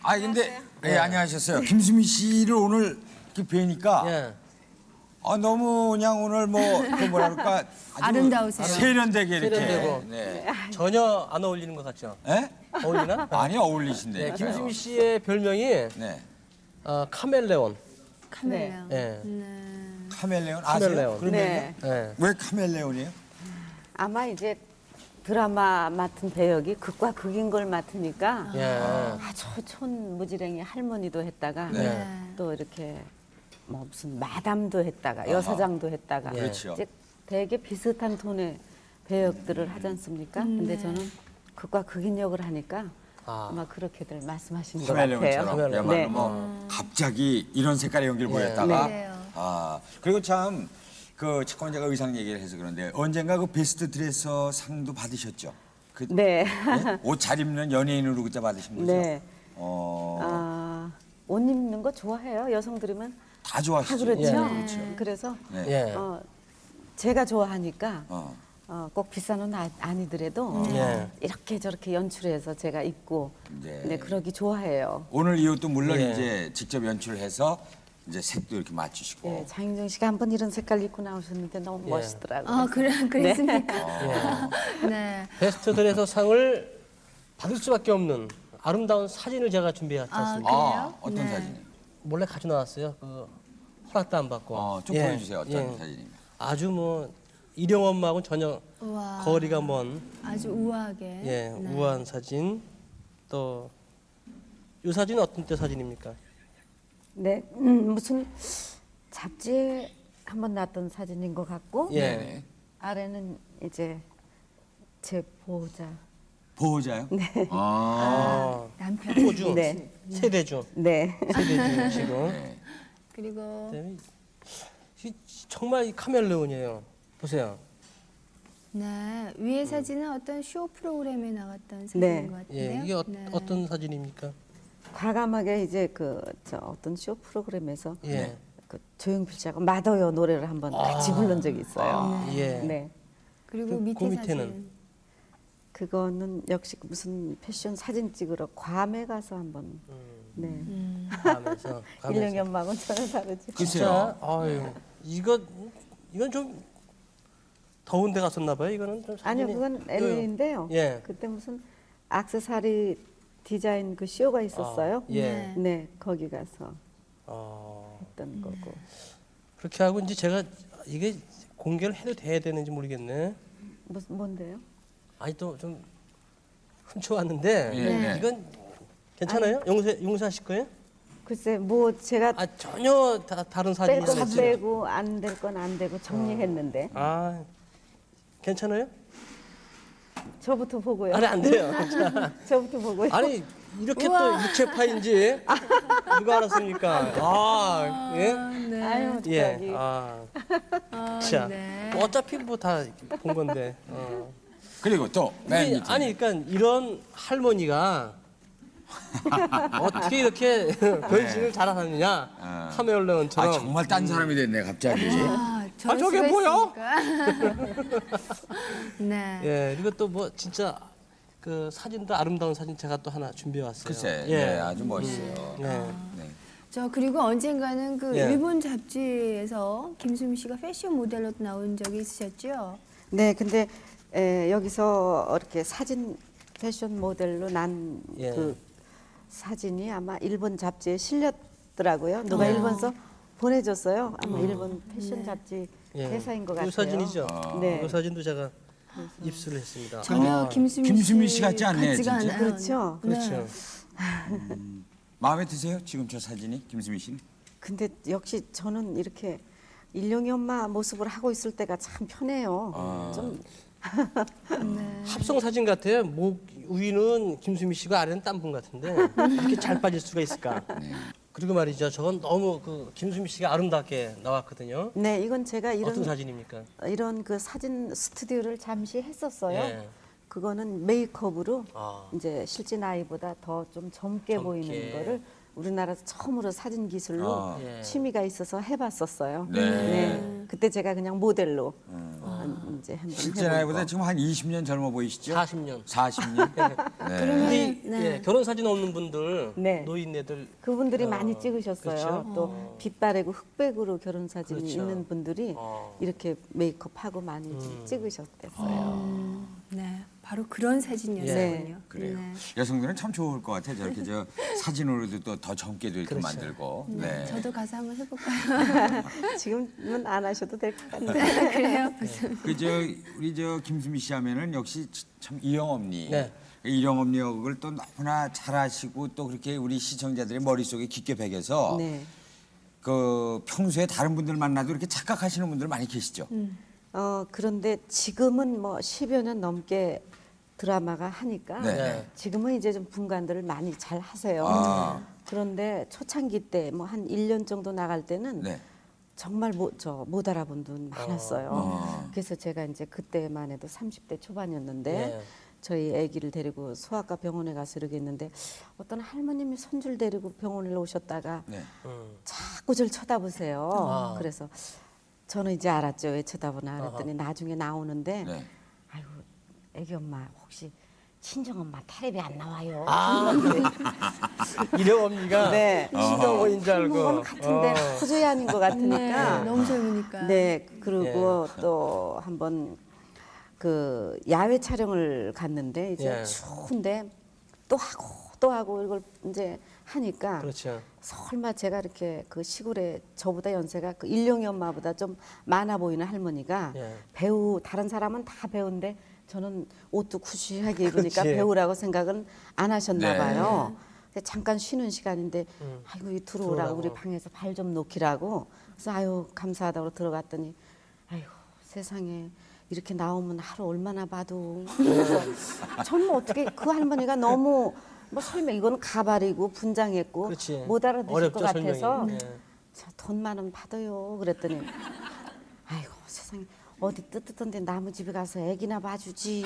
아 근데 예, 안녕하셨어요. 김수미 씨를 오늘 이렇게 뵈니까 예. 너무 그냥 오늘 그 뭐랄까 아주 아름다우세요. 세련되게 이렇게. 세련되고. 네. 전혀 안 어울리는 것 같죠? 예? 어울리나? 아니 어울리신데. 네, 김수미 씨의 별명이 네. 카멜레온. 카멜레온. 예. 카멜레온 아세요? 카멜레온. 그러면 네. 예. 왜 카멜레온이에요? 아마 이제 드라마 맡은 배역이 극과 극인 걸 맡으니까 예. 아주 촌무지랭이 할머니도 했다가 네. 또 이렇게 뭐 무슨 마담도 했다가 여사장도 했다가 예. 그렇죠. 이제 되게 비슷한 톤의 배역들을 하지 않습니까? 근데 저는 극과 극인 역을 하니까 아. 아마 그렇게들 말씀하시는 것 같아요. 카멜레온처럼 그야말로 네. 뭐 갑자기 이런 색깔의 연기를 보였다가 네. 그리고 참 잠깐 제가 의상 얘기를 해서 그런데 언젠가 그 베스트 드레서 상도 받으셨죠? 네. 옷 잘 입는 연예인으로 그때 받으신 거죠? 네. 어, 옷 입는 거 좋아해요. 여성들이면 다 다 좋아하시죠? 그렇죠. 그렇죠. 그래서 네. 예. 제가 좋아하니까 어. 꼭 비싼 옷 아니더라도 예. 이렇게 저렇게 연출해서 제가 입고 네. 그러기 좋아해요. 오늘 이 옷도 물론 예. 이제 직접 연출해서 이제 색도 이렇게 맞추시고. 예, 장윤정 씨가 한번 이런 색깔 입고 나오셨는데 너무 예. 멋있더라고요. 그랬습니까? 네. 베스트 드레서 상을 받을 수밖에 없는 아름다운 사진을 제가 준비했지 않습니까? 그래요? 어떤 네. 사진이요? 몰래 가져 나왔어요. 허락도 안 받고. 좀 예. 보여주세요. 어떤 예. 사진이요? 아주 일용 엄마하고는 전혀 우와. 거리가 먼 아주 우아하게. 네. 네. 우아한 사진. 또 이 사진은 어떤 때 사진입니까? 네, 무슨 잡지에 한번 났던 사진인 것 같고 예. 네네. 아래는 이제 제 보호자. 보호자요? 네. 남편. 호주, 네. 세대주, 네. 세대주시고. 네. 그리고 그다음에 정말 이 카멜레온이에요. 보세요. 네 위에 사진은 어떤 쇼 프로그램에 나갔던 사진인 네. 것 같은데요. 예, 이게 네. 어떤 사진입니까? 과감하게 이제 어떤 쇼 프로그램에서 예. 그 조용필 씨하고 마더요 노래를 한번 같이 부른 적이 있어요. 예. 네. 그리고 그 밑에 밑에는? 사진. 그거는 역시 무슨 패션 사진 찍으러 괌에 가서 한번 네. 가면서 일령이 엄마하고는 전혀 다르죠. 글쎄요. 진짜 아유 이건 좀 더운 데 갔었나 봐요. 이거는 좀 아니요, 사진이- 그건 LA인데요. 예. 그때 무슨 액세서리 디자인 그 쇼가 있었어요. 예. 네, 거기 가서 어, 했던 거고. 그렇게 하고 이제 제가 이게 공개를 해도 돼야 되는지 모르겠네. 무슨 뭔데요? 아니 또 좀 훔쳐왔는데 네. 이건 괜찮아요? 용서하실 거예요? 글쎄, 뭐 제가 아 전혀 다른 사진이 뺄 건 있어요. 빼고 안 될 건 안 되고 정리했는데 아 괜찮아요? 저부터 보고요. 아니 안 돼요. 자, 저부터 보고요. 아니 이렇게 또 유체파인지 누가 알았습니까? 아 예? 네. 아유, 예. 저기 자, 네. 어차피 뭐 다 본 건데. 그리고 또 맨 이게, 밑에. 아니, 그러니까 이런 할머니가 어떻게 이렇게 변신을 잘하느냐? 카멜레온처럼. 정말 딴 사람이 됐네 갑자기. 저럴 저게 수가 뭐야? 있습니까? 네. 예, 그리고 또 뭐 진짜 그 사진도 아름다운 사진 제가 또 하나 준비해 왔어요. 글쎄, 예, 네, 아주 멋있어요. 예. 네. 저 그리고 언젠가는 그 예. 일본 잡지에서 김수미 씨가 패션 모델로 나온 적이 있으셨죠? 네, 근데 여기서 이렇게 사진 패션 모델로 난 예. 그 사진이 아마 일본 잡지에 실렸더라고요. 누가 일본서 보내줬어요. 아마 일본 패션 잡지 예. 회사인 것 이 같아요. 사진이죠. 네. 이 사진도 제가 입수를 했습니다. 전혀 김수미 씨 같지 않네요, 같지가 진짜. 않아요. 그렇죠. 그렇죠. 마음에 드세요? 지금 저 사진이 김수미 씨는? 근데 역시 저는 이렇게 일용이 엄마 모습을 하고 있을 때가 참 편해요. 좀 합성 사진 같아요. 목 위는 김수미 씨가 아래는 딴 분 같은데 이렇게 잘 빠질 수가 있을까? 그리고 말이죠. 저건 너무 그 김수미 씨가 아름답게 나왔거든요. 네, 이건 제가 어떤 사진입니까? 이런 그 사진 스튜디오를 잠시 했었어요. 예. 그거는 메이크업으로 아. 이제 실제 나이보다 더 좀 젊게 보이는 거를 우리나라에서 처음으로 사진 기술로 예. 취미가 있어서 해봤었어요. 네. 그때 제가 그냥 모델로 이제 한번 실제 해보고. 나이보다 지금 한 20년 젊어 보이시죠? 40년. 40년. 네. 근데 예, 결혼 사진 없는 분들, 네. 노인네들 그분들이 많이 찍으셨어요. 그렇죠? 또 빛바래고 흑백으로 결혼 사진이 그렇죠. 있는 분들이 이렇게 메이크업하고 많이 찍으셨댔어요. 네, 바로 그런 사진이었군요. 그래요. 네. 여성들은 참 좋을 것 같아요. 저렇게 저 사진으로도 또 더 젊게도 이렇게 그렇죠. 만들고. 네. 네. 저도 가서 한번 해볼까요? 지금은 안 하셔도 될 것 같아요. 그래요? 그저 우리 저 김수미 씨 하면은 역시 참 이영엄니. 네. 이영엄니 역을 또 너무나 잘하시고 또 그렇게 우리 시청자들의 머릿속에 깊게 배겨서 네. 그 평소에 다른 분들 만나도 이렇게 착각하시는 분들 많이 계시죠. 그런데 지금은 뭐 10여 년 넘게 드라마가 하니까 네. 지금은 이제 좀 분간들을 많이 잘 하세요. 아. 그런데 초창기 때 뭐 한 1년 정도 나갈 때는 네. 정말 못 알아본 분 많았어요. 그래서 제가 이제 그때만 해도 30대 초반이었는데 네. 저희 아기를 데리고 소아과 병원에 가서 이러고 있는데 어떤 할머님이 손주를 데리고 병원에 오셨다가 네. 자꾸 저를 쳐다보세요. 아. 그래서 저는 이제 알았죠. 왜 쳐다보나 그랬더니 나중에 나오는데 네. 아이고 애기 엄마 혹시 친정 엄마 텔레비 안 나와요? 이령 언니가 네. 신동호인 줄 알고. 친정 같은데 도저히 아닌 것 같으니까. 네, 너무 젊으니까. 네, 그리고 또 한번 그 야외 촬영을 갔는데 이제 예. 추운데 또 하고 이걸 이제 하니까 그렇죠. 설마 제가 이렇게 그 시골에 저보다 연세가 그 일령이 엄마보다 좀 많아 보이는 할머니가 예. 배우 다른 사람은 다 배우인데 저는 옷도 구시하게 입으니까 그렇지. 배우라고 생각은 안 하셨나 네. 봐요. 근데 잠깐 쉬는 시간인데 아이고 이 들어오라고 들어오라고. 우리 방에서 발 좀 놓기라고 그래서 아유 감사하다고 들어갔더니 아이고 세상에 이렇게 나오면 하루 얼마나 봐도 그래서 저는 뭐 어떻게 그 할머니가 너무 뭐 설명 이거는 가발이고 분장했고 그렇지. 못 알아듣을 어렵죠, 것 같아서 설명이. 예. 자, 돈 많으면 받아요 그랬더니 아이고 세상에 어디 뜨뜻한데 나무 집에 가서 애기나 봐주지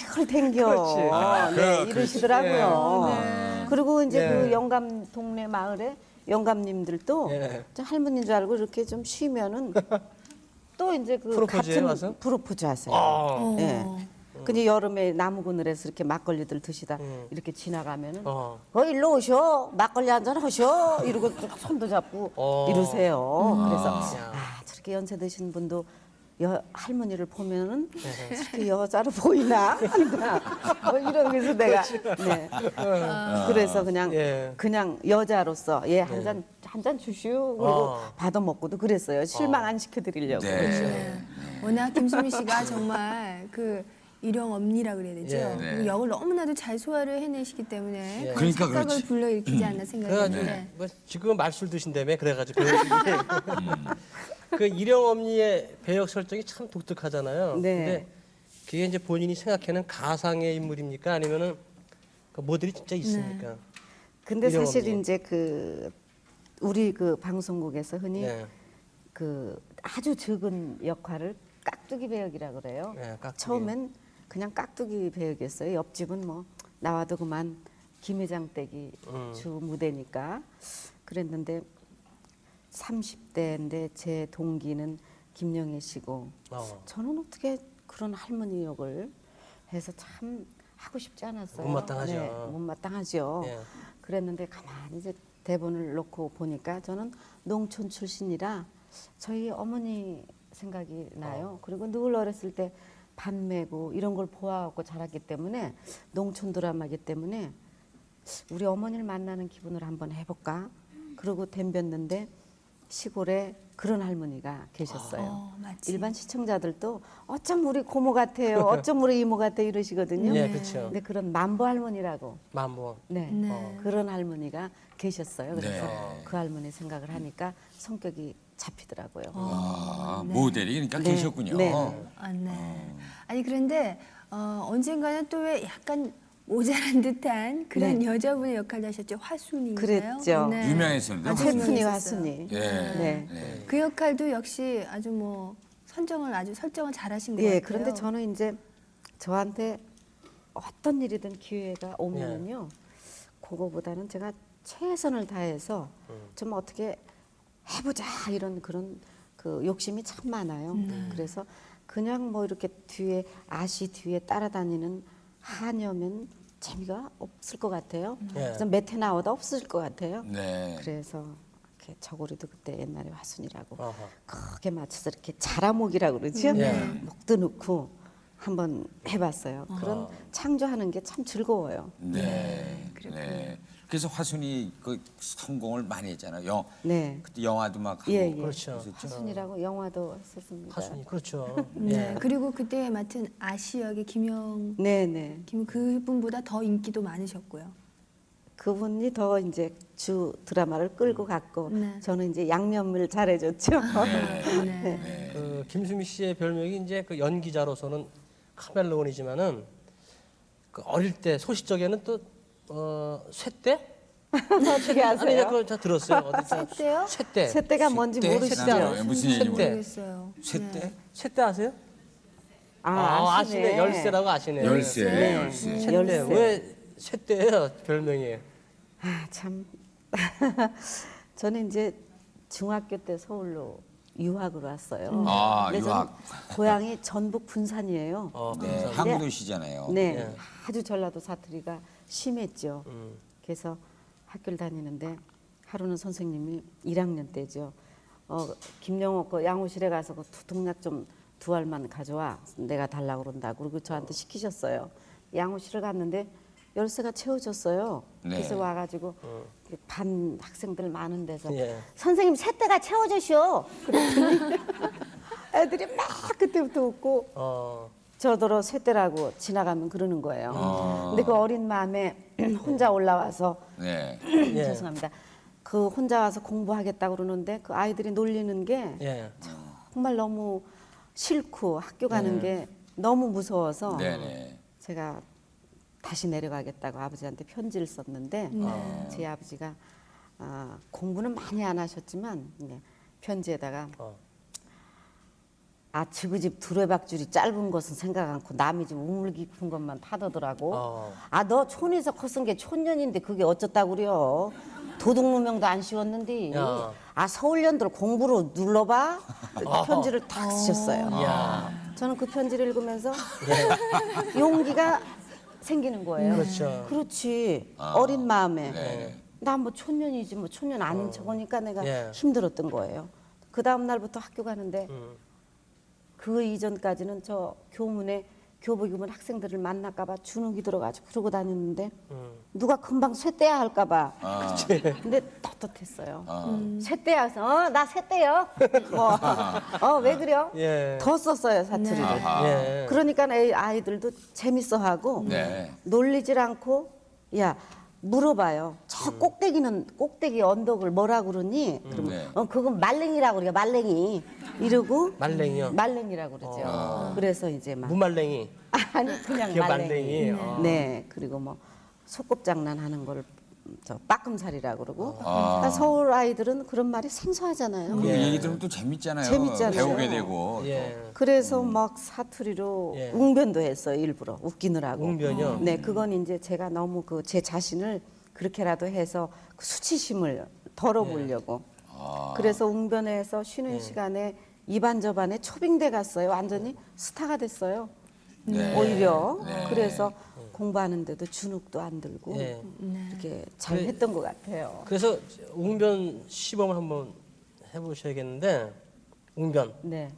이걸 댕겨 그렇지. 네, 이러시더라고요. 예. 그리고 이제 예. 그 영감 동네 마을에 영감님들도 예. 저 할머니인 줄 알고 이렇게 좀 쉬면은 또 이제 그 프로포즈에 같은 와서? 프로포즈 하세요. 아. 예. 근데 여름에 나무 그늘에서 이렇게 막걸리들 드시다 이렇게 지나가면은 일로 오셔 막걸리 한잔 하셔 이러고 또 손도 잡고 이러세요. 그래서 저렇게 연세 드신 분도 할머니를 보면은 저렇게 여자로 보이나 한다. 뭐 이러면서 내가 네. 그래서 그냥 예. 그냥 여자로서 한 잔 주시오 그리고 받아 먹고도 그랬어요. 실망 안 시켜드리려고. 네. 워낙 김수미 씨가 정말 그 일용 엄니라 그래야 되죠. 예. 네. 그 역을 너무나도 잘 소화를 해내시기 때문에 예. 그런 그러니까 착각을 그렇지. 불러일으키지 않나 생각이 그래가지고 드는데. 뭐 지금은 말술 드신다며 그래가지고 그 일영 엄니의 배역 설정이 참 독특하잖아요. 네. 근데 그게 이제 본인이 생각하는 가상의 인물입니까 아니면은 그 모델이 진짜 있습니까? 근데 일용 사실 엄니. 이제 그 우리 그 방송국에서 흔히 네. 그 아주 적은 역할을 깍두기 배역이라고 그래요. 네, 깍두기. 처음엔 그냥 깍두기 배역이었어요. 옆집은 뭐 나와도 그만 김회장 댁이 주 무대니까 그랬는데 30대인데 제 동기는 김영애 씨고 저는 어떻게 그런 할머니 역을 해서 참 하고 싶지 않았어요. 못마땅하죠. 네, 못마땅하죠. 예. 그랬는데 가만히 이제 대본을 놓고 보니까 저는 농촌 출신이라 저희 어머니 생각이 나요. 그리고 늘 어렸을 때 밭 메고 이런 걸 보아하고 자랐기 때문에 농촌 드라마기 때문에 우리 어머니를 만나는 기분을 한번 해볼까? 그러고 덤볐는데 시골에 그런 할머니가 계셨어요. 마치. 일반 시청자들도 어쩜 우리 고모 같아요. 어쩜 우리 이모 같아요. 이러시거든요. 예, 그렇죠. 근데 그런 만보 할머니라고 만보. 네, 그런 할머니가 계셨어요. 그래서 네. 그 할머니 생각을 하니까 성격이 잡히더라고요. 아, 모델이 그러니까 네. 계셨군요. 네. 아, 네. 아니 그런데 언젠가는 또 왜 약간 모자란 듯한 그런 네. 여자분의 역할을 하셨죠. 화순이인가요? 그랬죠. 유명했었는데. 아주 최순이 유명했었어요. 화순이. 예. 네. 네. 그 역할도 역시 아주 뭐 설정을 잘하신 것 예, 같아요. 그런데 저는 이제 저한테 어떤 일이든 기회가 오면은요, 그거보다는 제가 최선을 다해서 좀 어떻게 해보자 이런 그런 그 욕심이 참 많아요. 그래서 그냥 뭐 이렇게 뒤에 뒤에 따라다니는 하녀면 재미가 없을 것 같아요. 그래서 몇 해 나오다 없을 것 같아요. 네. 그래서 이렇게 저고리도 그때 옛날에 화순이라고 아하. 크게 맞춰서 이렇게 자라목이라고 그러죠. 목도 넣고 한번 해봤어요. 그런 창조하는 게 참 즐거워요. 네. 네. 그래서 화순이 그 성공을 많이 했잖아요. 네. 그때 영화도 막 하고. 예, 예. 그렇죠. 화순이라고 영화도 했었습니다. 화순이 그렇죠. 네. 예. 그리고 그때 맡은 아씨 역의 네네. 그분보다 더 인기도 많으셨고요. 그분이 더 이제 주 드라마를 끌고 갔고 네. 저는 이제 양념을 잘해줬죠. 네. 그 김수미 씨의 별명이 이제 그 연기자로서는 카멜레온이지만은 그 어릴 때 소시적에는 또 쇠떼? 어떻게 아니 아세요? 그거 다 들었어요. 어디 쇠떼요? 쇠떼. 쇠떼가 뭔지 쇠떼? 모르시죠? 쇠떼. 무슨 얘기인지 쇠떼. 모르겠어요. 쇠때? 쇠떼 아세요? 아시네. 열쇠라고 아시네. 열쇠. 네. 열쇠. 쇠떼. 열쇠. 왜 쇠떼예요 별명이? 아, 참. 저는 이제 중학교 때 서울로 유학을 왔어요. 아, 근데 유학. 저는 고향이 전북 군산이에요. 네. 항구도시잖아요. 네, 예. 아주 전라도 사투리가 심했죠. 그래서 학교를 다니는데 하루는 선생님이 1학년 때죠. 김영옥 그 양호실에 가서 그 두통약 좀 2알만 가져와. 내가 달라고 그런다고. 그리고 저한테 시키셨어요. 양호실을 갔는데 열쇠가 채워졌어요. 네. 그래서 와가지고 반 학생들 많은 데서 예. 선생님 쇠대가 채워주시오. 그랬더니 애들이 막 그때부터 웃고 저더러 쇠대라고 지나가면 그러는 거예요. 근데 그 어린 마음에 혼자 올라와서 네. 예. 죄송합니다. 그 혼자 와서 공부하겠다고 그러는데 그 아이들이 놀리는 게 예. 정말 너무 싫고 학교 가는 게 너무 무서워서 네네. 제가 다시 내려가겠다고 아버지한테 편지를 썼는데 제 아버지가 공부는 많이 안 하셨지만 편지에다가 지그집 두레박줄이 짧은 것은 생각 않고 남이 집 우물 깊은 것만 파더더라고. 너 촌에서 컸은 게 촌년인데 그게 어쩌다고 그래요. 도둑누명도 안 씌웠는데. 야. 서울년들 공부로 눌러봐. 편지를 딱 쓰셨어요. 이야. 저는 그 편지를 읽으면서 용기가 생기는 거예요. 그렇죠. 그렇지. 어린 마음에. 네. 나 뭐 촌년이지 뭐 촌년 아닌 척하니까 내가 예. 힘들었던 거예요. 그 다음 날부터 학교 가는데 그 이전까지는 저 교문에 교복 입은 학생들을 만날까봐 주눅이 들어가지고 그러고 다녔는데 누가 금방 쇠떼야 할까봐. 근데 떳떳했어요. 쇠떼야서 나 쇠떼요. 왜 그래요? 예. 더 썼어요 사투리를. 예. 그러니까 아이들도 재밌어하고 네. 놀리질 않고 야 물어봐요. 저 꼭대기 언덕을 뭐라 그러니? 그러면 네. 그건 말랭이라고 그래요. 말랭이 이러고 말랭이요? 말랭이라고 그러죠. 그래서 이제 막 무말랭이. 아니 그냥 그게 말랭이. 말랭이. 네. 그리고 뭐 소꿉장난하는 걸 저 빠끔살이라고 그러고. 그러니까 서울 아이들은 그런 말이 생소하잖아요. 그 얘기 들으면 또 재밌잖아요. 재밌잖아요. 배우게 되고. 예. 그래서 막 사투리로 예. 웅변도 했어요. 일부러 웃기느라고. 웅변이요? 네, 그건 이제 제가 너무 그 제 자신을 그렇게라도 해서 그 수치심을 덜어보려고. 그래서 웅변에서 쉬는 시간에 이반저반에 초빙대 갔어요. 완전히 스타가 됐어요. 네. 오히려 네. 그래서 공부하는데도 주눅도 안 들고 예. 이렇게 잘 했던 것 같아요. 그래서 웅변 시범을 한번 해보셔야겠는데 웅변. 네.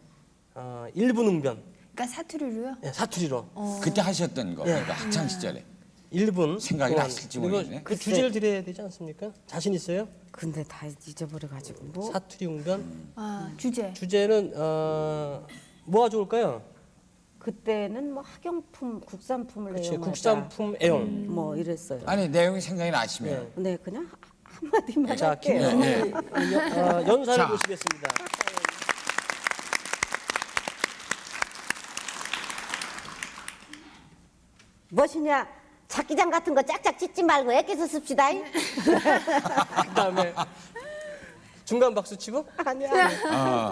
1분 웅변. 그러니까 사투리로요? 예, 사투리로. 그때 하셨던 거. 그러니까 학창 시절에. 1분. 생각이 동안. 나실지 그리고 모르겠네. 그 주제를 드려야 되지 않습니까? 자신 있어요? 근데 다 잊어버려가지고 뭐 사투리 웅변. 주제. 주제는 뭐가 좋을까요? 그때는 뭐 학용품, 국산품을 그렇지. 애용하자. 국산품 애용. 뭐 이랬어요. 아니 내용이 생각이 나시면. 네, 그냥 한마디만 자, 할게요. 김현미 연사를 자. 모시겠습니다. 무엇이냐? 잡기장 같은 거 짝짝 찢지 말고 애껴서 씁시다. 그다음에 중간 박수 치고 아니야.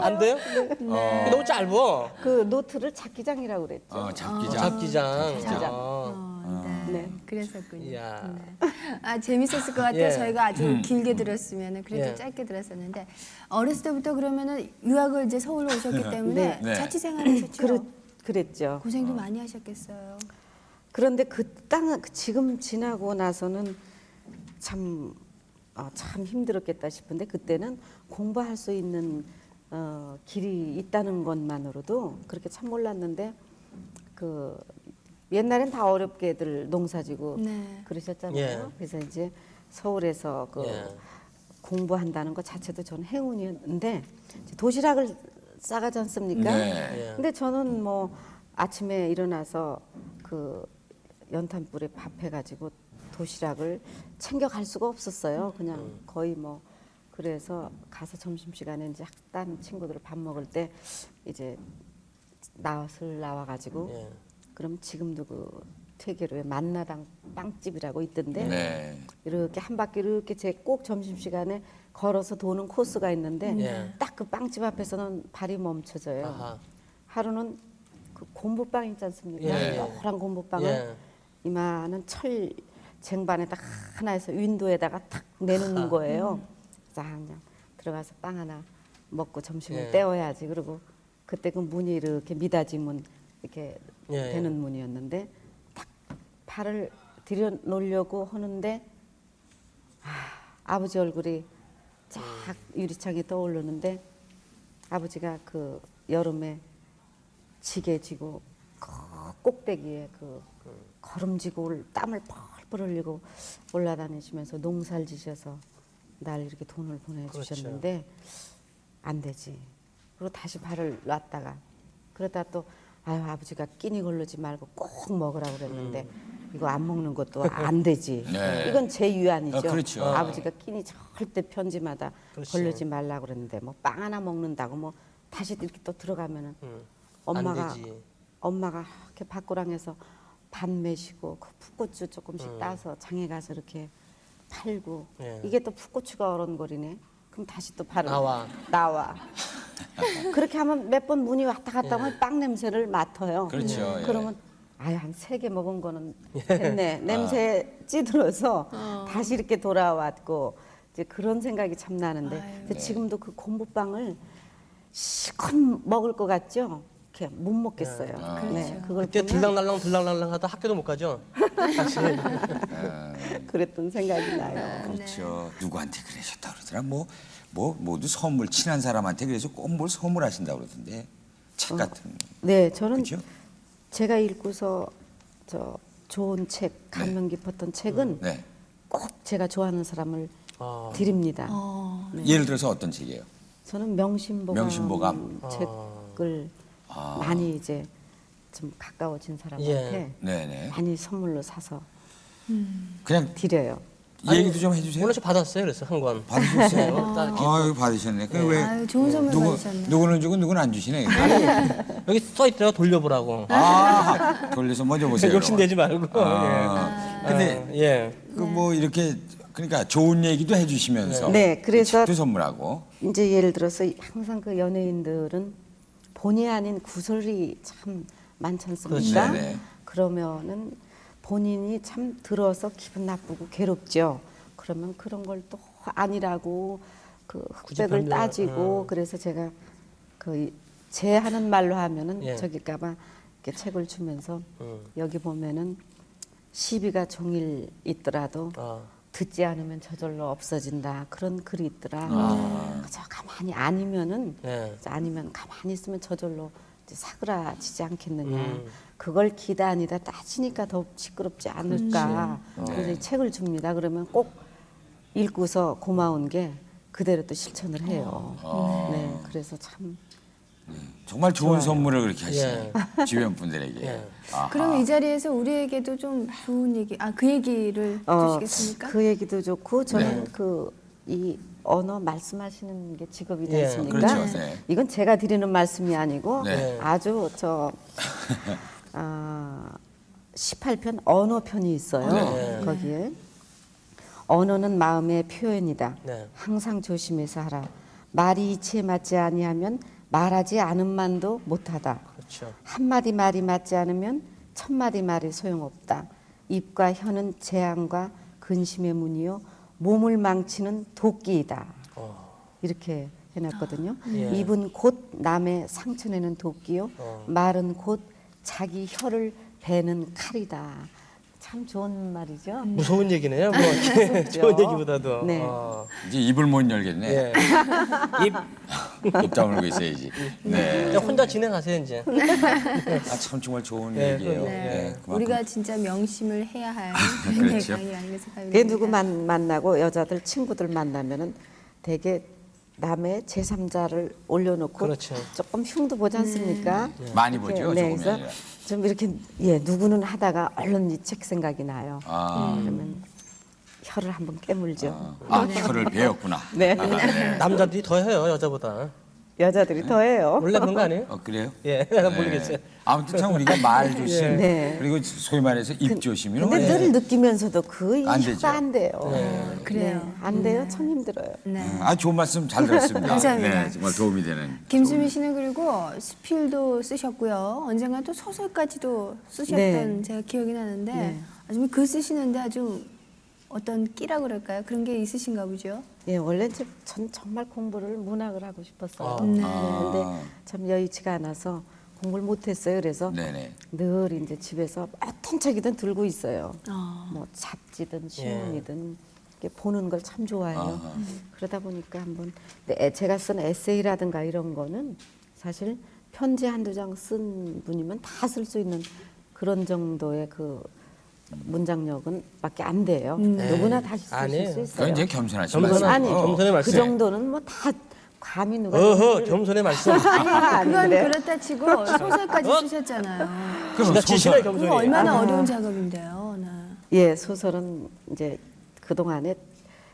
안 돼요? 너무 짧어. 그 노트를 잡기장이라고 그랬죠. 잡기장. 잡기장. 잡기장. 어. 네. 그랬었군요. 이야. 네. 아 재밌었을 것 같아요. 예. 저희가 아주 길게 들었으면 그래도 예. 짧게 들었었는데 어렸을 때부터 그러면은 유학을 이제 서울로 오셨기 때문에 네. 자취 생활하셨죠. 그랬죠. 고생도 많이 하셨겠어요. 그런데 그 땅 지금 지나고 나서는 참 힘들었겠다 싶은데 그때는 공부할 수 있는 길이 있다는 것만으로도 그렇게 참 몰랐는데 그 옛날엔 다 어렵게들 농사지고 네. 그러셨잖아요. 예. 그래서 이제 서울에서 그 예. 공부한다는 것 자체도 저는 행운이었는데 이제 도시락을 싸가지 않습니까? 네. 예. 근데 저는 뭐 아침에 일어나서 그 연탄불에 밥 해가지고 도시락을 챙겨갈 수가 없었어요. 그냥 거의 뭐 그래서 가서 점심시간에 이제 학단 친구들 밥 먹을 때 이제 나와가지고 예. 그럼 지금도 그 퇴계로에 만나당 빵집이라고 있던데 네. 이렇게 한 바퀴 이렇게 제 꼭 점심시간에 걸어서 도는 코스가 있는데 예. 딱 그 빵집 앞에서는 발이 멈춰져요. 아하. 하루는 그 곰보빵 있지 않습니까? 예. 노란 곰보빵을 예. 이만한 철 쟁반에다 하나에서 윈도에다가 탁 내놓는 거예요. 그래서 그냥 들어가서 빵 하나 먹고 점심을 예. 때워야지. 그리고 그때 그 문이 이렇게 미닫이 문 이렇게 예. 되는 문이었는데 딱 발을 들여 놓으려고 하는데 아버지 얼굴이 쫙 유리창에 떠오르는데 아버지가 그 여름에 지게 지고 그 꼭대기에 그 걸음지고 땀을 펄펄 흘리고 올라다니시면서 농사를 지셔서 날 이렇게 돈을 보내주셨는데 안 되지. 그리고 다시 발을 놨다가 그러다 또 아유 아버지가 끼니 걸르지 말고 꼭 먹으라고 그랬는데 이거 안 먹는 것도 안 되지. 네. 이건 제 유안이죠. 그렇죠. 아버지가 끼니 절대 편지마다 그렇지. 걸르지 말라고 그랬는데 뭐 빵 하나 먹는다고 뭐 다시 이렇게 또 들어가면은 안 엄마가 되지. 이렇게 밖구랑에서 밥 매시고 그 풋고추 조금씩 따서 장에 가서 이렇게 팔고 예. 이게 또 풋고추가 어른거리네. 그럼 다시 또 바로 나와. 그렇게 하면 몇 번 문이 왔다 갔다 하면 빵 냄새를 맡아요. 그렇죠, 예. 그러면 아유 한 3개 먹은 거는 됐네. 냄새 찌들어서 다시 이렇게 돌아왔고 이제 그런 생각이 참 나는데 근데 지금도 그 곰보빵을 실컷 먹을 것 같죠? 이렇게 못 먹겠어요. 네, 그걸 그때 보면 들랑날랑 하다 학교도 못 가죠. 사실. 그랬던 생각이 나요. 그렇죠. 누구한테 그러셨다 그러더라. 뭐 모두 선물 친한 사람한테 그래서 꼭 뭘 선물하신다 그러던데 책 같은. 네, 저는 그렇죠? 제가 읽고서 저 좋은 책, 감명 깊었던 책은 네. 꼭 제가 좋아하는 사람을 아. 드립니다. 예를 들어서 어떤 책이에요? 저는 명심보감, 명심보감. 책을 많이 이제 좀 가까워진 사람한테 네네. 많이 선물로 사서 그냥 드려요. 얘기도 좀 해주세요. 오늘 저 받았어요. 그래서 한 권. 받으셨어요? 딱 아, 이거 받으셨네. 그 왜? 아유, 좋은 선물 받으셨네. 누구는 주고 누구는 안 주시네. 여기 써 있더라고 돌려보라고. 아, 돌려서 먼저 보세요. 욕심내지 말고. 아, 근데 예. 그 뭐 이렇게 그러니까 좋은 얘기도 해주시면서 네, 그래서 책도 선물하고. 이제 예를 들어서 항상 그 연예인들은 본의 아닌 구설이 참 많지 않습니까? 그렇죠. 네네. 그러면은 본인이 참 들어서 기분 나쁘고 괴롭죠. 그러면 그런 걸 또 아니라고 그 굳이 흑백을 변명- 따지고 그래서 제가 그 제 하는 말로 하면은 예. 저기까봐 이렇게 책을 주면서 여기 보면은 시비가 종일 있더라도 아. 듣지 않으면 저절로 없어진다 그런 글이 있더라. 그저 가만히 아니면은 예. 아니면 가만히 있으면 저절로 이제 사그라지지 않겠느냐. 그걸 기다 아니다 따지니까 더 시끄럽지 않을까. 그래서 이 책을 줍니다. 그러면 꼭 읽고서 고마운 게 그대로 또 실천을 해요. 네, 그래서 참 정말 좋은 선물을 그렇게 하시네. 예. 주변 분들에게. 예. 아하. 그럼 이 자리에서 우리에게도 좀 좋은 얘기, 그 얘기를 해주시겠습니까? 그 얘기도 좋고 저는 네. 그 이 언어 말씀하시는 게 직업이지 예, 않습니까? 그렇죠. 네. 이건 제가 드리는 말씀이 아니고 네. 아주 18편 언어편이 있어요. 네. 거기에 언어는 마음의 표현이다. 네. 항상 조심해서 하라. 말이 이치에 맞지 아니하면 말하지 않음만도 못하다. 그렇죠. 한마디 말이 맞지 않으면 천마디 말이 소용없다. 입과 혀는 재앙과 근심의 문이요 몸을 망치는 도끼이다. 이렇게 해놨거든요. 예. 입은 곧 남의 상처내는 도끼요 말은 곧 자기 혀를 베는 칼이다. 참 좋은 말이죠. 무서운 얘기네요. 뭐 무섭죠. 좋은 얘기보다도. 네. 이제 입을 못 열겠네. 예. 입 입 다물고 있어야지. 네. 그냥 혼자 진행하세요 이제. 아, 참 정말 좋은 네, 얘기예요. 네. 네, 그만큼. 우리가 진짜 명심을 해야 할 그렇죠. 강의 아닌가 생각이 그 듭니다. 누구 만나고 여자들 친구들 만나면은 되게 남의 제3자를 올려놓고 그렇죠. 조금 흉도 보지 않습니까? 많이 이렇게, 보죠. 네, 조금이 그래서 아니라. 좀 이렇게 누구는 하다가 얼른 이 책 생각이 나요. 아, 그러면 혀를 한번 깨물죠. 혀를 베었구나. 네. 남자들이 더 해요 여자보다. 여자들이 더해요. 원래 그런 거 아니에요? 그래요? 예, 네. 모르겠어요. 아무튼 참 우리가 말 조심 네. 그리고 소위 말해서 입 조심 이런 근데 거 늘 느끼면서도 그 안 혀가 되죠. 안 돼요. 그래요. 네, 안 돼요. 참 힘들어요. 네. 좋은 말씀 잘 들었습니다. 감사합니다. 네, 정말 도움이 되는. 김수미 씨는 그리고 수필도 쓰셨고요. 언젠가 또 소설까지도 쓰셨던 네. 제가 기억이 나는데 네. 아주 글 쓰시는데 아주 어떤 끼라 그럴까요? 그런 게 있으신가 보죠? 예, 원래 이제 전 정말 공부를 문학을 하고 싶었어요. 아. 네. 근데 참 여의치가 않아서 공부를 못했어요. 그래서 네네. 늘 이제 집에서 어떤 책이든 들고 있어요. 아. 뭐 잡지든 신문이든 이렇게 보는 걸 참 좋아해요. 아하. 그러다 보니까 한번 근데 제가 쓴 에세이라든가 이런 거는 사실 편지 한두 장 쓴 분이면 다 쓸 수 있는 그런 정도의 그 문장력은 밖에 안 돼요. 누구나 다시 쓸 아니에요. 수 그건 있어요. 이제 겸손하신 겸손한- 말씀. 아니, 겸손의 말씀. 그 정도는 뭐 다 감히 누가 어허 겸손의 말씀. 아니, 그건 아닌데. 그렇다 치고 소설까지 쓰셨잖아요. 진짜 지신의 그거 겸손이. 얼마나 어려운 작업인데요. 네. 예, 소설은 이제 그 동안에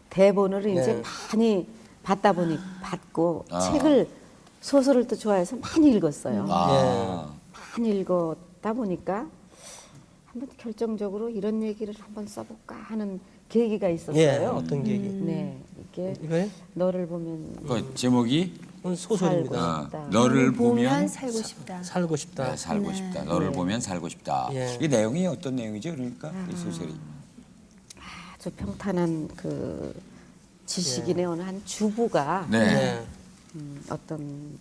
대본을 이제 네. 많이 받고 아. 책을 소설을 또 좋아해서 많이 읽었어요. 아, 많이 읽었다 보니까 한번 결정적으로 이런 얘기를 한번 써볼까 하는 계기가 예, 있었어요. 어떤 계기? 네, 이게 이거요? 너를 보면 그 제목이 이건 소설입니다. 살고 아, 싶다. 너를 보면 살고 싶다. 살고 싶다. 네, 살고 싶다. 너를 보면 살고 싶다. 예. 이 내용이 어떤 내용이죠? 그러니까 이 소설이. 아주 평탄한 그 지식인의 어느 한 주부가 네. 네. 어떤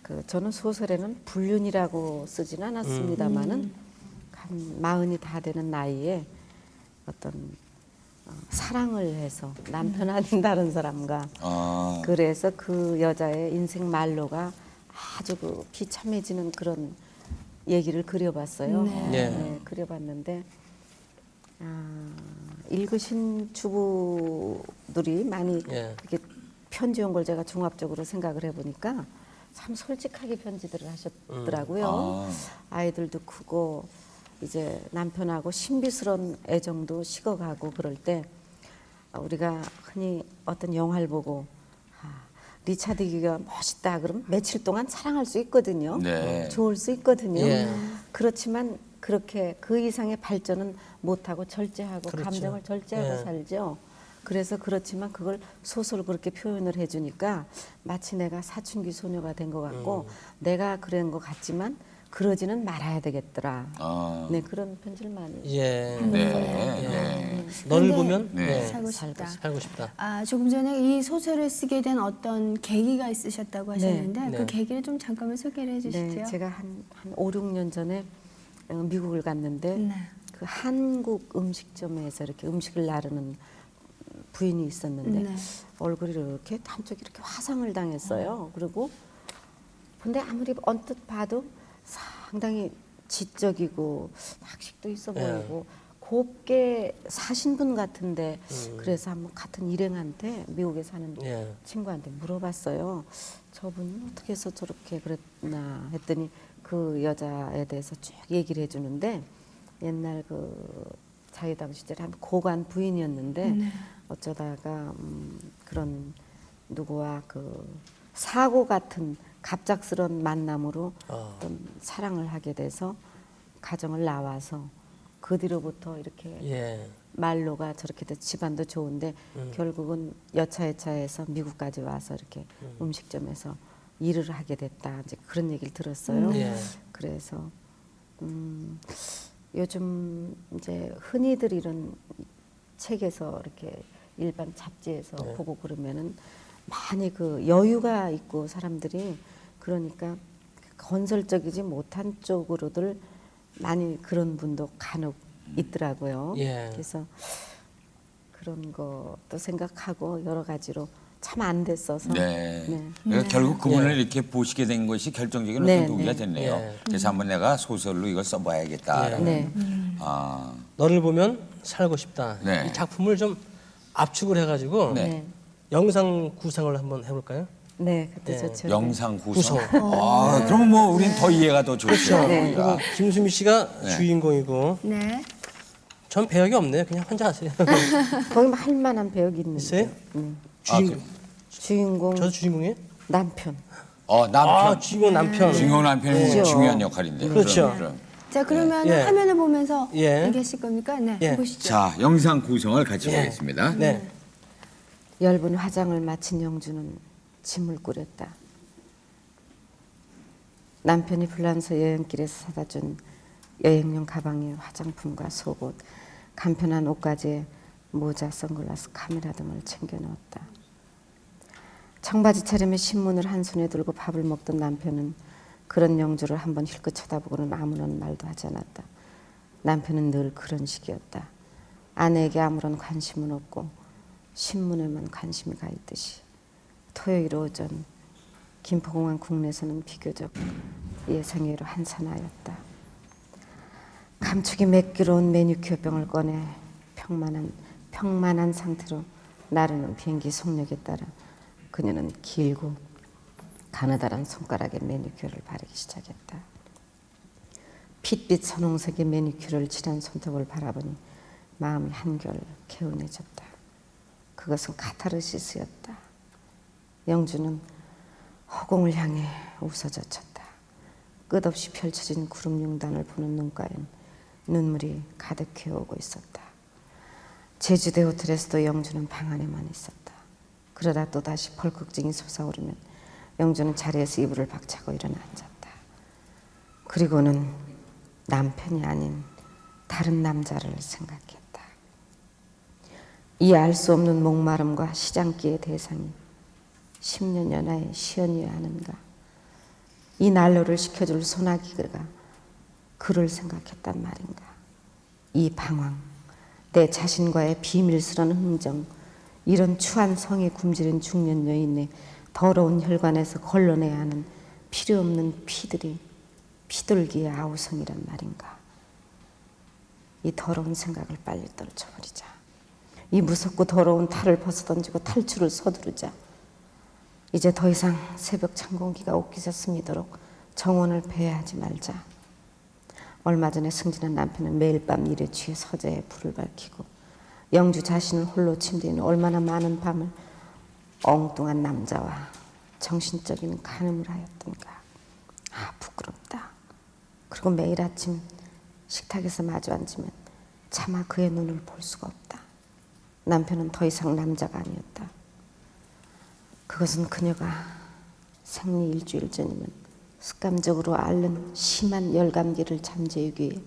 그 저는 소설에는 불륜이라고 쓰진 않았습니다만은 한 40이 다 되는 나이에 어떤 사랑을 해서 남편 아닌 다른 사람과 아, 그래서 그 여자의 인생 말로가 아주 그 비참해지는 그런 얘기를 그려봤어요. 네. 그려봤는데 읽으신 주부들이 많이 예. 이렇게 편지 온 걸 제가 종합적으로 생각을 해보니까 참 솔직하게 편지들을 하셨더라고요. 아이들도 크고 이제 남편하고 신비스러운 애정도 식어가고 그럴 때 우리가 흔히 어떤 영화를 보고 리차드 기가 멋있다 그러면 며칠 동안 사랑할 수 있거든요. 네. 좋을 수 있거든요. 예. 그렇지만 그렇게 그 이상의 발전은 못하고 절제하고 그렇죠. 감정을 절제하고 예. 살죠. 그래서 그렇지만 그걸 소설로 그렇게 표현을 해주니까 마치 내가 사춘기 소녀가 된 것 같고 내가 그런 것 같지만 그러지는 말아야 되겠더라. 아, 네, 그런 편지를 많이 예. 네, 네. 너를 근데 보면 네. 살고 싶다. 살고 싶다. 아, 조금 전에 이 소설을 쓰게 된 어떤 계기가 있으셨다고 하셨는데 네. 그 계기를 좀 잠깐만 소개를 해주시죠. 네, 제가 한 5, 6년 전에 미국을 갔는데 네. 그 한국 음식점에서 이렇게 음식을 나르는 부인이 있었는데 네. 얼굴이 이렇게 한쪽이 이렇게 화상을 당했어요. 그리고 근데 아무리 언뜻 봐도 상당히 지적이고 학식도 있어 보이고 곱게 사신 분 같은데 그래서 한번 같은 일행한테 미국에 사는 예. 친구한테 물어봤어요. 저분은 어떻게 해서 저렇게 그랬나 했더니 그 여자에 대해서 쭉 얘기를 해주는데 옛날 그 자유당 시절에 한 고관 부인이었는데 어쩌다가 그런 누구와 그 사고 같은 갑작스런 만남으로 어떤 사랑을 하게 돼서 가정을 나와서 그 뒤로부터 이렇게 예. 말로가 저렇게 돼서 집안도 좋은데 결국은 여차여차해서 미국까지 와서 이렇게 음식점에서 일을 하게 됐다. 이제 그런 얘기를 들었어요. 예. 그래서 요즘 이제 흔히들 이런 책에서 이렇게 일반 잡지에서 보고 그러면은 많이 그 여유가 있고 사람들이 그러니까 건설적이지 못한 쪽으로들 많이 그런 분도 간혹 있더라고요. 예. 그래서 그런 것도 생각하고 여러 가지로 참 안 됐어서 네. 그래서 결국 그분을 이렇게 보시게 된 것이 결정적인 네, 어떤 동기가 네. 됐네요. 예. 그래서 한번 내가 소설로 이걸 써봐야겠다. 네. 아, 너를 보면 살고 싶다. 네. 이 작품을 좀 압축을 해가지고 네. 네. 영상 구상을 한번 해볼까요? 네, 그때 네. 좋죠. 영상 구성. 구성. 아, 그러면 뭐 우린 더 이해가 더 좋죠. 네. 우리가. 그리고 김수미 씨가 네. 주인공이고 네. 전 배역이 없네요. 그냥 혼자 하세요. 거기 할 만한 배역이 있는데. 있어요? 아, 주인공 저도 주인공이에요? 남편. 남편. 아, 주인공 남편. 주인공 남편이 그렇죠. 중요한 역할인데. 그렇죠. 그럼. 자, 그러면 예. 화면을 보면서 예. 얘기하실 겁니까? 네. 예. 보시죠. 자, 영상 구성을 같이 보겠습니다. 네. 엷은 화장을 마친 영주는 짐을 꾸렸다. 남편이 불란서 여행길에서 사다 준 여행용 가방에 화장품과 속옷, 간편한 옷가지에 모자, 선글라스, 카메라 등을 챙겨 넣었다. 청바지 차림에 신문을 한 손에 들고 밥을 먹던 남편은 그런 영주를 한번 힐끗 쳐다보고는 아무런 말도 하지 않았다. 남편은 늘 그런 식이었다. 아내에게 아무런 관심은 없고 신문에만 관심이 가 있듯이. 토요일 오전 김포공항 국내선은 비교적 예상외로 한산하였다. 감촉이 맵기로운 매니큐어 병을 꺼내 평만한 상태로 나르는 비행기 속력에 따라 그녀는 길고 가느다란 손가락에 매니큐어를 바르기 시작했다. 핏빛 선홍색의 매니큐어를 칠한 손톱을 바라보니 마음이 한결 개운해졌다. 그것은 카타르시스였다. 영주는 허공을 향해 웃어젖혔다. 끝없이 펼쳐진 구름 융단을 보는 눈가엔 눈물이 가득해 오고 있었다. 제주대 호텔에서도 영주는 방 안에만 있었다. 그러다 또다시 벌컥증이 솟아오르면 영주는 자리에서 이불을 박차고 일어나 앉았다. 그리고는 남편이 아닌 다른 남자를 생각했다. 이 알 수 없는 목마름과 시장기의 대상이 10년 연하의 시연이어야 하는가. 이 난로를 식혀줄 소나기가 그를 생각했단 말인가. 이 방황, 내 자신과의 비밀스러운 흥정, 이런 추한 성에 굶주린 중년 여인의 더러운 혈관에서 걸러내야 하는 필요 없는 피들이 피돌기의 아우성이란 말인가. 이 더러운 생각을 빨리 떨쳐버리자. 이 무섭고 더러운 탈을 벗어던지고 탈출을 서두르자. 이제 더 이상 새벽 찬 공기가 옷깃에 스미도록 정원을 배회하지 말자. 얼마 전에 승진한 남편은 매일 밤 일에 취해 서재에 불을 밝히고 영주 자신을 홀로 침대에 있는 얼마나 많은 밤을 엉뚱한 남자와 정신적인 간음을 하였던가. 아, 부끄럽다. 그리고 매일 아침 식탁에서 마주 앉으면 차마 그의 눈을 볼 수가 없다. 남편은 더 이상 남자가 아니었다. 그것은 그녀가 생리 일주일 전이면 습관적으로 앓는 심한 열감기를 잠재우기 위해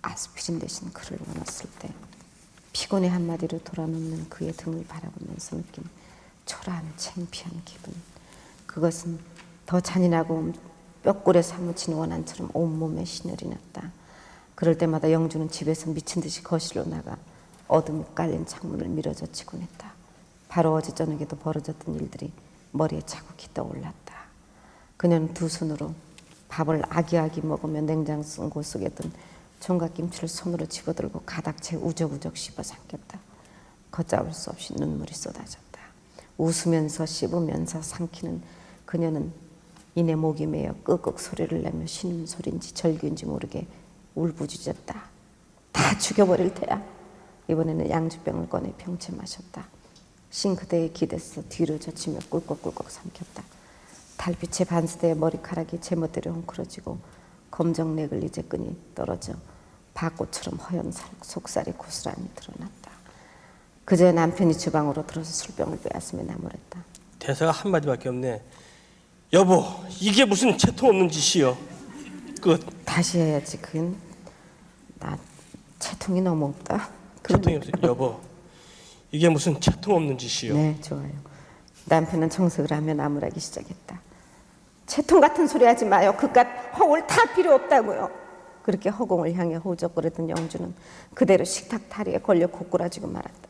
아스피린 대신 그를 원했을 때 피곤의 한마디로 돌아눕는 그의 등을 바라보면서 느낀 초라한 창피한 기분. 그것은 더 잔인하고 뼈골에 사무친 원한처럼 온몸에 신혈이 났다. 그럴 때마다 영주는 집에서 미친 듯이 거실로 나가 어둠이 깔린 창문을 밀어젖히곤 했다. 바로 어제 저녁에도 벌어졌던 일들이 머리에 자국히 떠올랐다. 그녀는 두 손으로 밥을 아기아기 먹으며 냉장고 속에 든 총각김치를 손으로 집어들고 가닥채 우적우적 씹어 삼켰다. 걷잡을 수 없이 눈물이 쏟아졌다. 웃으면서 씹으면서 삼키는 그녀는 이내 목이 메어 끄끄 소리를 내며 신음소리인지 절규인지 모르게 울부짖었다. 다 죽여버릴 테야. 이번에는 양주병을 꺼내 병채 마셨다. 싱크대에 기대서 뒤로 젖히며 꿀꺽꿀꺽 삼켰다. 달빛의 반스대에 머리카락이 제멋대로 헝클어지고 검정 네글리제 끈이 떨어져 밭꽃처럼 허연 속살이 고스란히 드러났다. 그제 남편이 주방으로 들어서 술병을 빼앗으며 나무랬다. 대사가 한마디밖에 없네. 여보, 이게 무슨 채통 없는 짓이요. 끝. 다시 해야지. 그건 나 채통이 너무 없다. 채통이 없어요. 여보, 이게 무슨 채통 없는 짓이요? 네, 좋아요. 남편은 정색을 하며 나무라기 시작했다. 채통 같은 소리 하지 마요. 그깟 허울 다 필요 없다고요. 그렇게 허공을 향해 호적거리던 영주는 그대로 식탁 다리에 걸려 고꾸라지고 말았다.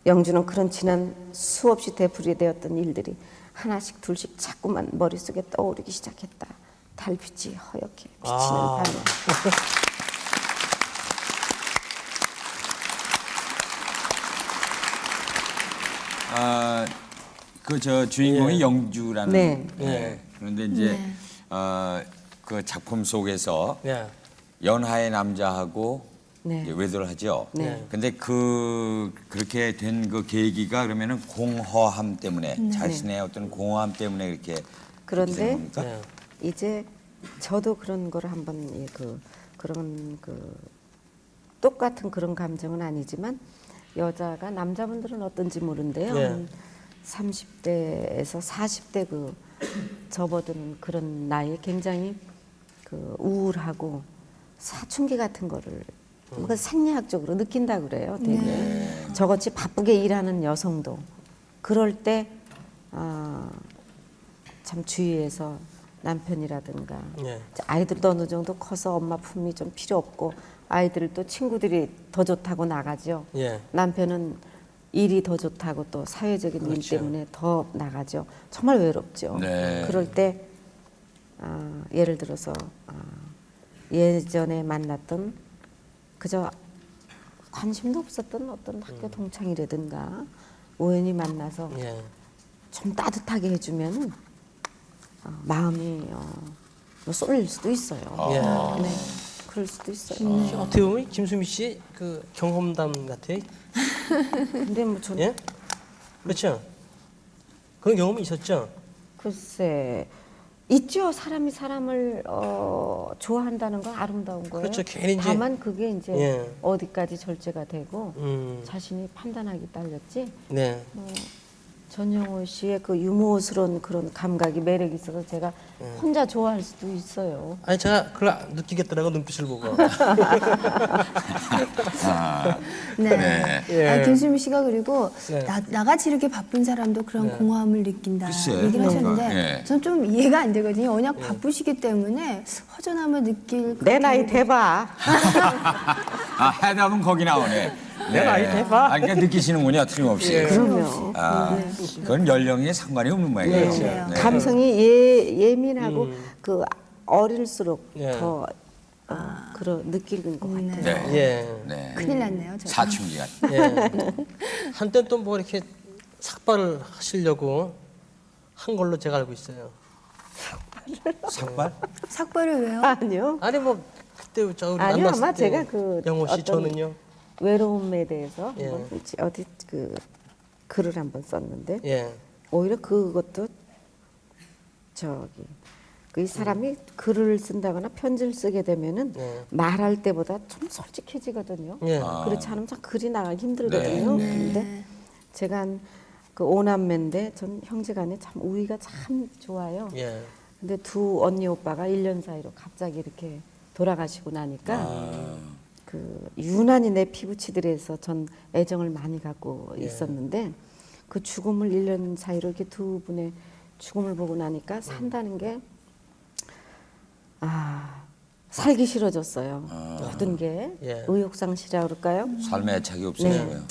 영주는 그런 지난 수없이 되풀이되었던 일들이 하나씩 둘씩 자꾸만 머릿속에 떠오르기 시작했다. 달빛이 허옇게 비치는 밤에 그 저 주인공이 영주라는. 네. 그런데 이제 그 작품 속에서 네. 연하의 남자하고 네. 이제 외도를 하죠. 네. 근데 그렇게 된 그 계기가 그러면은 공허함 때문에 자신의 어떤 공허함 때문에 이렇게 그런데 된 겁니까? 네. 이제 저도 그런 걸 한번 그런 똑같은 그런 감정은 아니지만 여자가 남자분들은 어떤지 모르는데요. 네. 한 30대에서 40대 그 접어드는 그런 나이에 굉장히 그 우울하고 사춘기 같은 거를 뭔가 생리학적으로 느낀다 그래요. 되게 저같이 바쁘게 일하는 여성도 그럴 때 참 주위에서 남편이라든가 네. 아이들도 어느 정도 커서 엄마 품이 좀 필요 없고 아이들도 친구들이 더 좋다고 나가죠. 예. 남편은 일이 더 좋다고 또 사회적인 일 그렇죠. 때문에 더 나가죠. 정말 외롭죠. 네. 그럴 때 예를 들어서 예전에 만났던 그저 관심도 없었던 어떤 학교 동창이라든가 우연히 만나서 예. 좀 따뜻하게 해주면 마음이 뭐 쏠릴 수도 있어요. 예. 네, 그럴 수도 있어요. 어떻게 보면 김수미 씨 그 경험담 같아요. 근데 뭐 저는 예? 그렇죠. 그런 경험이 있었죠. 글쎄 있죠. 사람이 사람을 좋아한다는 건 아름다운 거예요. 그렇죠. 괜히 이제- 다만 그게 이제 예. 어디까지 절제가 되고 음. 자신이 판단하기 딸렸지. 네. 전영호 씨의 그 유머스러운 그런 감각이 매력이 있어서 제가 혼자 좋아할 수도 있어요. 아니 제가 그걸 느끼겠더라고 눈빛을 보고. 네. 예. 김수미 씨가 그리고 네. 나같이 이렇게 바쁜 사람도 그런 공허함을 느낀다 글쎄, 얘기를 하셨는데 예. 전 좀 이해가 안 되거든요. 워낙 바쁘시기 때문에 허전함을 느낄 내 나이 대봐. 해답은 거기 나오네. 내 나이 대봐. 그러니까 느끼시는군요, 틀림없이. 예. 그럼요. 그건 연령에 상관이 없는 모양이에요. 네. 네. 감성이 예민하고 그 어릴수록 예. 더 그런 느끼는 것 같아요. 네. 예. 네. 큰일 났네요. 저. 사춘기 같은. 예. 한때 또 뭐 이렇게 삭발을 하시려고 한 걸로 제가 알고 있어요. 삭발? 삭발을 왜요? 아니요. 아니 뭐 그때 저 우리 아니요, 만났을 아마 때 제가 그 영호 씨 어떤 저는요. 외로움에 대해서 예. 한번 어디 그 글을 한번 썼는데 예. 오히려 그것도 저기 그 이 사람이 글을 쓴다거나 편지를 쓰게 되면은 예. 말할 때보다 좀 솔직해지거든요. 예. 그렇지 않으면 참 글이 나가기 힘들거든요. 근데 제가 한 그 오남매인데 전 형제간에 참 우위가 참 좋아요. 예. 근데 두 언니 오빠가 1년 사이로 갑자기 이렇게 돌아가시고 나니까 그 유난히 내 피부치들에서 전 애정을 많이 갖고 있었는데 그 죽음을 1년 사이로 이렇게 두 분의 죽음을 보고 나니까 산다는 게 살기 싫어졌어요. 모든 게 예. 의욕상실이라고 그럴까요? 삶의 애착이 없어지고요.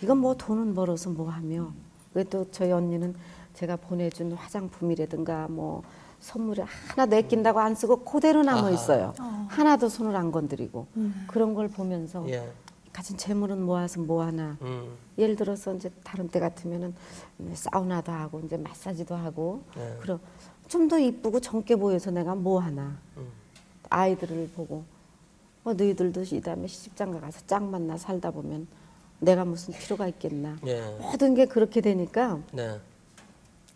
이건 뭐 돈은 벌어서 뭐 하며 그래도 저희 언니는 제가 보내준 화장품이라든가 뭐 선물을 하나도 아낀다고 안 쓰고 그대로 남아 있어요. 하나도 손을 안 건드리고 그런 걸 보면서 예. 가진 재물은 모아서 뭐 하나 예를 들어서 이제 다른 때 같으면은 사우나도 하고 이제 마사지도 하고 예. 그럼 좀 더 이쁘고 젊게 보여서 내가 뭐 하나 아이들을 보고 뭐 너희들도 이 다음에 시집장가 가서 짝 만나 살다 보면 내가 무슨 필요가 있겠나 예. 모든 게 그렇게 되니까 네.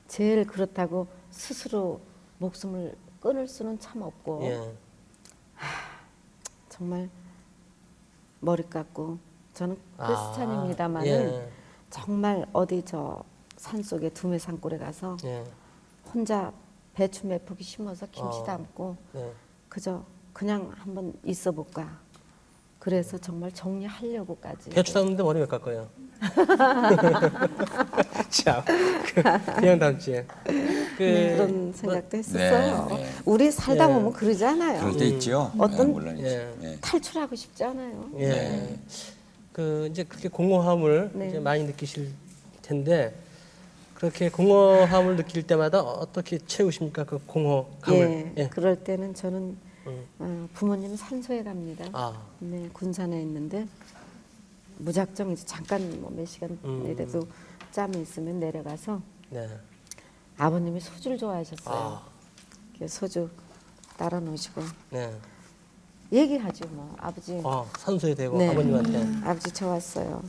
제일 그렇다고 스스로 목숨을 끊을 수는 참 없고 예. 정말 머리 깎고 저는 크리스찬입니다만은 예. 정말 어디 저 산속에 두메 산골에 가서 예. 혼자 배추 몇 포기 심어서 김치 어. 담고 네. 그저 그냥 한번 있어 볼까 그래서 정말 정리하려고까지. 배추 담는데 머리 왜 깎아요? 참, 그냥 담지. 그런 생각도 했었어요. 네, 네. 우리 살다 예. 보면 그러지 않아요. 그럴 때 있죠. 어떤- 물론 있죠. 예. 예. 탈출하고 싶지 않아요. 예. 네. 그 이제 그렇게 공허함을 네. 이제 많이 느끼실 텐데 그렇게 공허함을 느낄 때마다 어떻게 채우십니까? 그 공허감을. 예, 그럴 때는 저는 부모님 산소에 갑니다. 아, 네, 군산에 있는데 무작정 이제 잠깐 뭐 몇 시간이라도 짬이 있으면 내려가서 네. 아버님이 소주를 좋아하셨어요. 아, 그 소주 따라 놓으시고 네. 얘기하죠, 뭐 아버지. 산소에 대고 네. 아버님한테. 아버지 저 왔어요.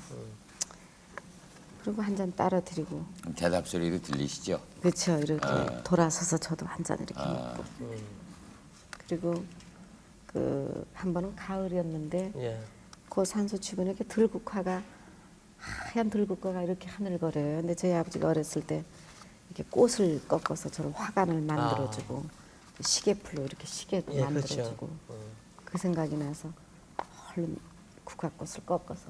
그리고 한 잔 따라 드리고. 대답 소리도 들리시죠? 그렇죠. 이렇게 돌아서서 저도 한 잔 이렇게 먹고. 그리고 그 한 번은 가을이었는데 예. 그 산소 주변에 이렇게 들국화가 하얀 들국화가 이렇게 하늘거려요. 근데 저희 아버지가 어렸을 때 이렇게 꽃을 꺾어서 저를 화관을 만들어주고 시계풀로 이렇게 시계도 예, 만들어주고 그렇죠. 그 생각이 나서 얼른 국화꽃을 꺾어서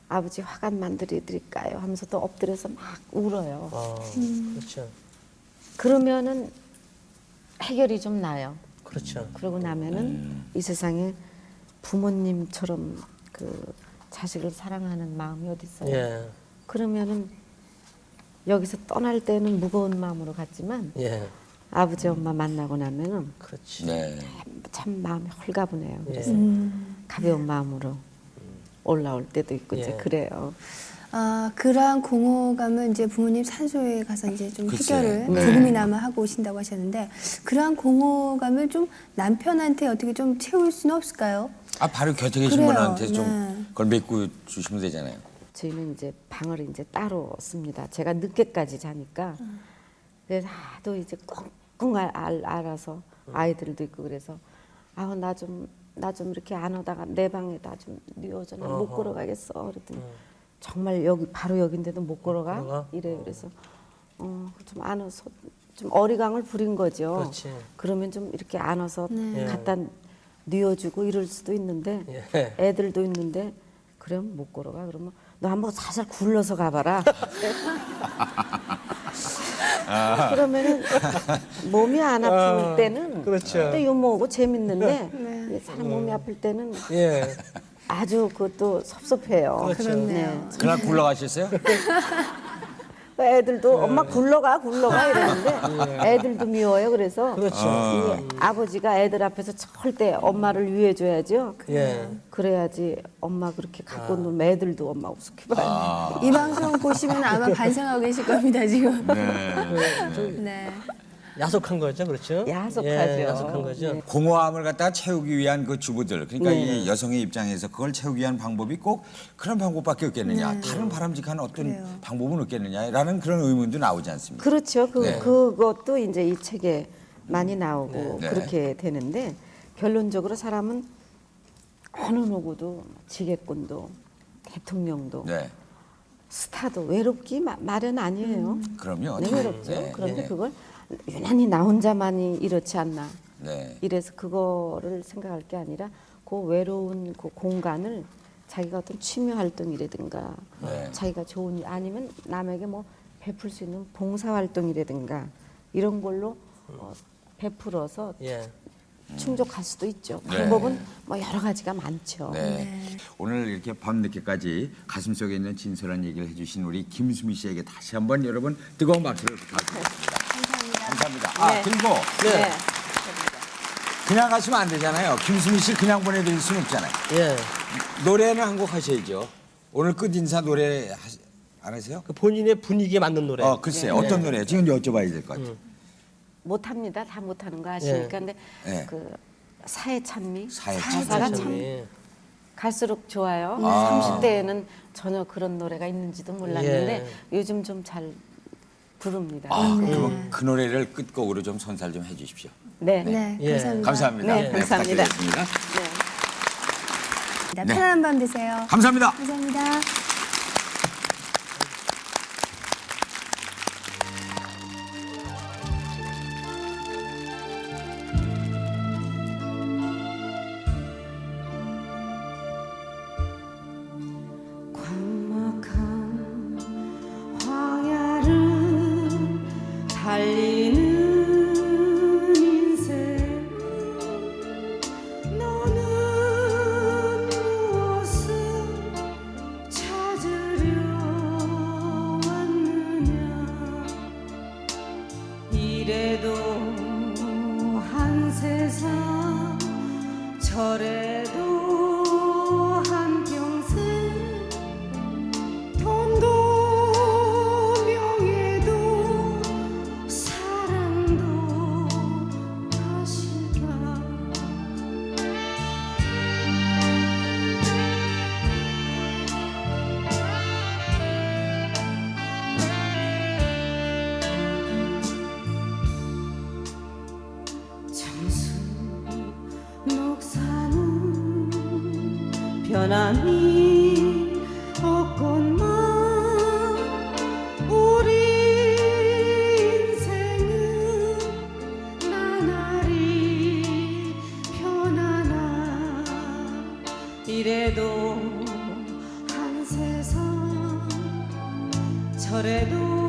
아버지 화관 만들어드릴까요? 하면서 또 엎드려서 막 울어요. 그렇죠. 그러면은 해결이 좀 나요. 그렇죠. 그러고 나면은 이 세상에 부모님처럼 그 자식을 사랑하는 마음이 어디 있어요? 예. 그러면은 여기서 떠날 때는 무거운 마음으로 갔지만 예. 아버지 엄마 만나고 나면은 그렇지. 네. 참 마음이 홀가분해요. 그래서 예. 가벼운 마음으로 올라올 때도 있고 이제 예. 그래요. 아, 그러한 공허감은 이제 부모님 산소에 가서 이제 좀 글쎄, 해결을 네. 조금이나마 하고 오신다고 하셨는데 그러한 공허감을 좀 남편한테 어떻게 좀 채울 수는 없을까요? 아 바로 곁에 계신 그래요. 분한테 좀 네. 그걸 메꿔 주시면 되잖아요. 저희는 이제 방을 이제 따로 씁니다. 제가 늦게까지 자니까 그래서 하도 이제 꽁꽁 알아서 아이들도 있고 그래서 아우 나 좀 이렇게 안 오다가 내 방에다 좀 뉘어줘 나 못 걸어가겠어 그랬더니 정말 여기 바로 여긴데도 못 걸어가 걸어가? 이래요. 그래서 좀 안아서 좀 어리광을 부린 거죠. 그렇지. 그러면 좀 이렇게 안아서 네. 갖다 뉘어주고 이럴 수도 있는데 예. 애들도 있는데 그럼 못 걸어가 그러면 너 한번 살살 굴러서 가봐라. 그러면은 몸이 안 아플 때는 그렇죠. 또 유머하고 재밌는데 사람 몸이 아플 때는 예. 아주 그것도 섭섭해요. 그렇죠. 그렇네요. 그날 굴러가셨어요? 애들도 엄마 굴러가 이러는데 애들도 미워요. 그래서 그렇죠. 이 아버지가 애들 앞에서 절대 엄마를 위해줘야죠. 예. 그래야지 엄마 그렇게 갖고 놀면 애들도 엄마 우습게 봐요. 이 방송 보시면 아마 반성하고 계실 겁니다 지금. 네. 야속한 거죠, 그렇죠? 야속하죠. 예, 야속한 거죠. 네. 공허함을 갖다가 채우기 위한 그 주부들 그러니까 네. 이 여성의 입장에서 그걸 채우기 위한 방법이 꼭 그런 방법밖에 없겠느냐 다른 바람직한 어떤 그래요. 방법은 없겠느냐라는 그런 의문도 나오지 않습니까? 그렇죠. 네. 그것도 이제 이 책에 많이 나오고 네. 그렇게 되는데 결론적으로 사람은 어느 누구도 지게꾼도 대통령도 네, 스타도 외롭기 마련 아니에요. 그럼요. 네, 네. 외롭죠. 네, 그런데 네. 그걸 유난히 나 혼자만이 이렇지 않나. 네. 이래서 그거를 생각할 게 아니라 그 외로운 그 공간을 자기가 어떤 취미 활동이라든가 네. 자기가 좋은 일 아니면 남에게 뭐 베풀 수 있는 봉사 활동이라든가 이런 걸로 베풀어서 예. 충족할 수도 있죠. 네. 방법은 뭐 여러 가지가 많죠. 네. 오늘 이렇게 밤늦게까지 가슴속에 있는 진솔한 얘기를 해주신 우리 김수미 씨에게 다시 한번 여러분 뜨거운 박수를 부탁드립니다. 감사합니다. 아, 네. 그리고 네. 그냥 가시면 안 되잖아요. 김수미 씨 그냥 보내드릴 수는 없잖아요. 예. 노래는 한 곡 하셔야죠. 오늘 끝 인사 노래 안 하세요? 그 본인의 분위기에 맞는 노래. 글쎄 어떤 노래요? 지금 여쭤봐야 될 것 같아요. 못합니다. 다 못하는 거 아시니까. 근데 네. 그 사회 찬미, 사회 가사가 찬미. 참 예. 갈수록 좋아요. 아. 30대에는 전혀 그런 노래가 있는지도 몰랐는데 요즘 좀 잘 부릅니다. 그럼 그 노래를 끝곡으로 좀 선사를 좀 해주십시오. 네. 네, 예. 감사합니다. 감사합니다. 네, 감사합니다. 부탁드리겠습니다. 네. 편안한 밤 되세요. 감사합니다. 감사합니다. 저래도 한평생 돈도 명예도 사랑도 가실까. 장수 녹사는 변함이 없건만 우리 인생은 나날이 편하나. 이래도 한 세상 저래도